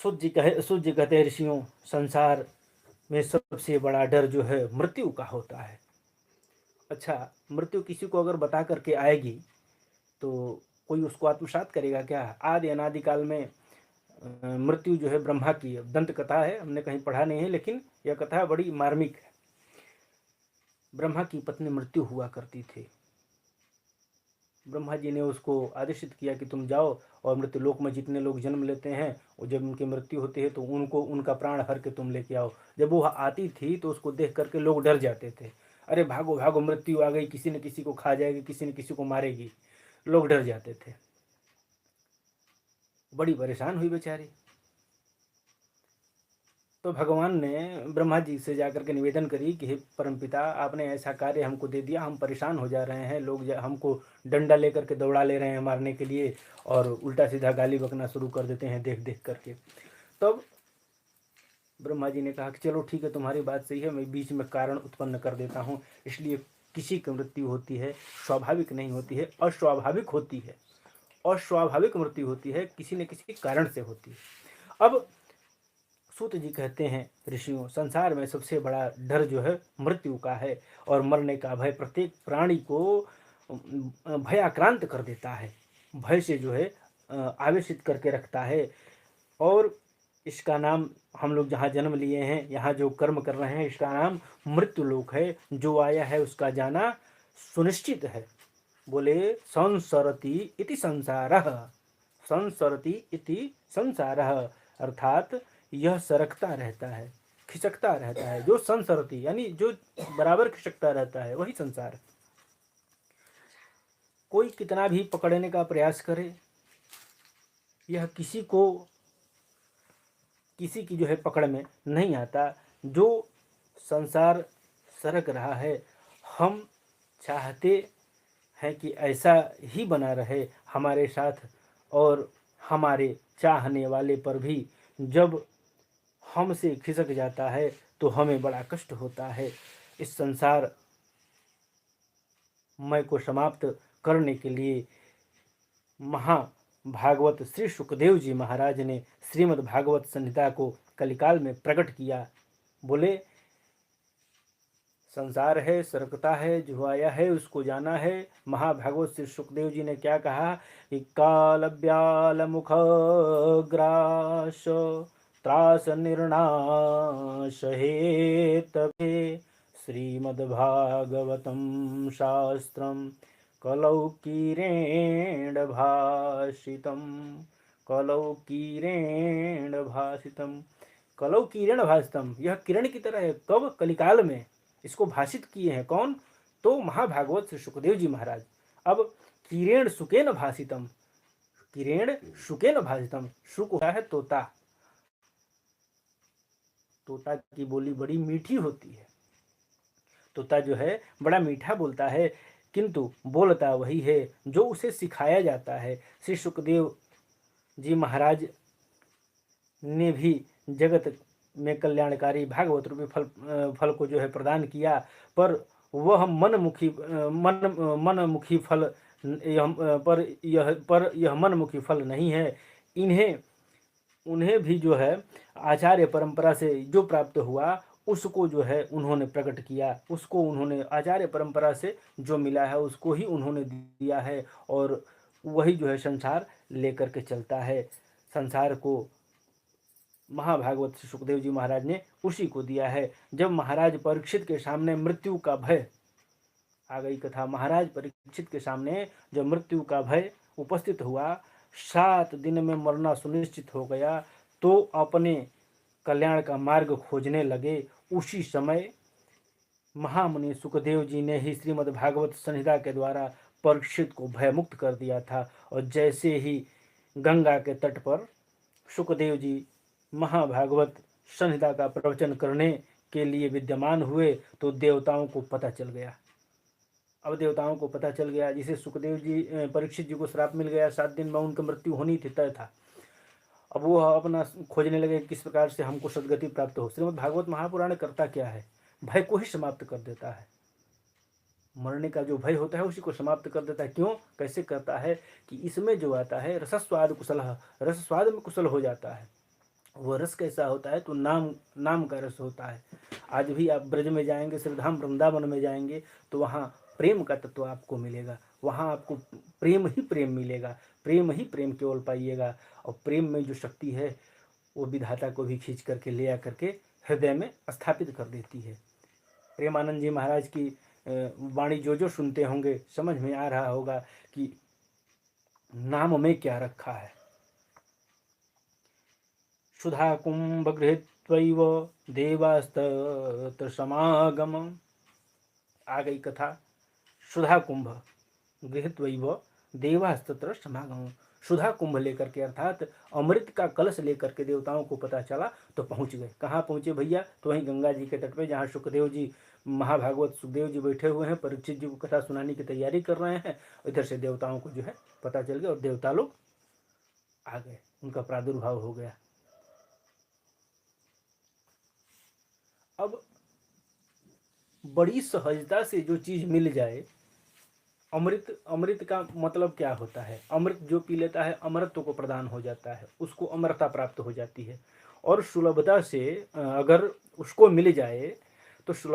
सूत जी कहते हैं ऋषियों, संसार में सबसे बड़ा डर जो है मृत्यु का होता है। अच्छा, मृत्यु किसी को अगर बता करके आएगी तो कोई उसको आत्मसात करेगा क्या? आदि अनादि काल में मृत्यु जो है ब्रह्मा की दंत कथा है, हमने कहीं पढ़ा नहीं है, लेकिन यह कथा बड़ी मार्मिक है। ब्रह्मा की पत्नी मृत्यु हुआ करती थी। ब्रह्मा जी ने उसको आदेशित किया कि तुम जाओ और मृत्यु लोक में जितने लोग जन्म लेते हैं और जब उनकी मृत्यु होती है तो उनको उनका प्राण हर के तुम लेके आओ। जब वो आती थी तो उसको देख करके लोग डर जाते थे, अरे भागो भागो मृत्यु आ गई, किसी न किसी को खा जाएगी, किसी न किसी को मारेगी। लोग डर जाते थे। बड़ी परेशान हुई बेचारी। तो भगवान ने ब्रह्मा जी से जाकर के निवेदन करी कि हे परमपिता, आपने ऐसा कार्य हमको दे दिया, हम परेशान हो जा रहे हैं, लोग हमको डंडा लेकर के दौड़ा ले रहे हैं मारने के लिए और उल्टा सीधा गाली बकना शुरू कर देते हैं देख देख करके। तब ब्रह्मा जी ने कहा कि चलो ठीक है, तुम्हारी बात सही है, मैं बीच में कारण उत्पन्न कर देता हूँ। इसलिए किसी की मृत्यु होती है स्वाभाविक नहीं होती है, अस्वाभाविक होती है। अस्वाभाविक मृत्यु होती है, किसी न किसी कारण से होती है। अब सूत जी कहते हैं ऋषियों, संसार में सबसे बड़ा डर जो है मृत्यु का है और मरने का भय प्रत्येक प्राणी को भयाक्रांत कर देता है, भय से जो है आवेशित करके रखता है। और इसका नाम, हम लोग जहाँ जन्म लिए हैं, यहाँ जो कर्म कर रहे हैं, इसका नाम मृत्यु लोक है। जो आया है उसका जाना सुनिश्चित है। बोले संसरति इति संसारः, संसरति इति संसारः, अर्थात यह सरकता रहता है, खिसकता रहता है। जो संसरती यानी जो बराबर खिसकता रहता है वही संसार है। कोई कितना भी पकड़ने का प्रयास करे, यह किसी की जो है पकड़ में नहीं आता। जो संसार सरक रहा है, हम चाहते हैं कि ऐसा ही बना रहे हमारे साथ, और हमारे चाहने वाले पर भी जब हमसे खिसक जाता है तो हमें बड़ा कष्ट होता है। इस संसार मय को समाप्त करने के लिए महाभागवत श्री सुखदेव जी महाराज ने श्रीमद् भागवत संहिता को कलिकाल में प्रकट किया। बोले संसार है, सरकता है, जो आया है उसको जाना है। महाभागवत श्री सुखदेव जी ने क्या कहा कि काल ब्याल मुख ग्रास त्रास निर्णाश हेतवे श्रीमद्भागवतं शास्त्रं कलौकीरेण भाषितं, कलौकीरेण भाषितं, कलौकीरेण भाषितं। यह किरण की तरह है। कब? कलिकाल में इसको भाषित किए हैं। कौन? तो महाभागवत श्री सुखदेव जी महाराज। अब किरेण सुकेन भाषितम, किरेण शुकेन भाषितम। शुक होता है तोता, तोता की बोली बड़ी मीठी होती है। तोता जो है बड़ा मीठा बोलता है, किंतु बोलता वही है जो उसे सिखाया जाता है। श्री सुखदेव जी महाराज ने भी जगत में कल्याणकारी भागवत रूपी फल को जो है प्रदान किया, पर वह मनमुखी फल पर यह मनमुखी फल नहीं है। उन्हें भी जो है आचार्य परंपरा से जो प्राप्त हुआ उसको जो है उन्होंने प्रकट किया, उसको उन्होंने आचार्य परंपरा से जो मिला है उसको ही उन्होंने दिया है, और वही जो है संसार लेकर के चलता है। संसार को महाभागवत सुखदेव जी महाराज ने उसी को दिया है। जब महाराज परीक्षित के सामने मृत्यु का भय आ गई कथा, महाराज परीक्षित के सामने जब मृत्यु का भय उपस्थित हुआ, 7 दिन में मरना सुनिश्चित हो गया, तो अपने कल्याण का मार्ग खोजने लगे। उसी समय महामुनि सुखदेव जी ने ही श्रीमद् भागवत संहिता के द्वारा परीक्षित को भयमुक्त कर दिया था। और जैसे ही गंगा के तट पर सुखदेव जी महाभागवत संहिता का प्रवचन करने के लिए विद्यमान हुए तो देवताओं को पता चल गया। अब देवताओं को पता चल गया, जिसे सुखदेव जी परीक्षित जी को श्राप मिल गया, 7 दिन में उनकी मृत्यु होनी थी, तय था। अब वो अपना खोजने लगे किस प्रकार से हमको सदगति प्राप्त हो। श्रीमद् भागवत महापुराण करता क्या है? भय को ही समाप्त कर देता है। मरने का जो भय होता है उसी को समाप्त कर देता है। क्यों? कैसे करता है कि इसमें जो आता है रसस्वाद कुशल, रस स्वाद में कुशल हो जाता है। वो रस कैसा होता है, तो नाम नाम का रस होता है। आज भी आप ब्रज में जाएंगे, श्रीधाम वृंदावन में जाएंगे, तो वहाँ प्रेम का तत्व आपको मिलेगा। वहाँ आपको प्रेम ही प्रेम मिलेगा, प्रेम ही प्रेम केवल पाइएगा। और प्रेम में जो शक्ति है वो विधाता को भी खींच करके ले आ करके हृदय में स्थापित कर देती है। प्रेमानंद जी महाराज की वाणी जो जो सुनते होंगे, समझ में आ रहा होगा कि नाम में क्या रखा है। सुधा कुंभ गृहीत्वैव देवास्तत्र समागम। आ गई कथा। सुधा कुंभ गृहीत्वैव देवास्तत्र समागम। सुधा कुंभ लेकर के, अर्थात अमृत का कलश लेकर के देवताओं को पता चला तो पहुंच गए। कहाँ पहुंचे भैया? तो वहीं गंगा जी के तट पे, जहाँ सुखदेव जी, महाभागवत सुखदेव जी बैठे हुए हैं, परीक्षित जी को कथा सुनाने की तैयारी कर रहे हैं। इधर से देवताओं को जो है पता चल गया और देवता लोग आ गए, उनका प्रादुर्भाव हो गया। अब बड़ी सहजता से जो चीज मिल जाए, अमृत, अमृत का मतलब क्या होता है? अमृत जो पी लेता है अमरत्व को प्रदान हो जाता है, उसको अमरता प्राप्त हो जाती है। और सुलभता से अगर उसको मिल जाए तो सुलभ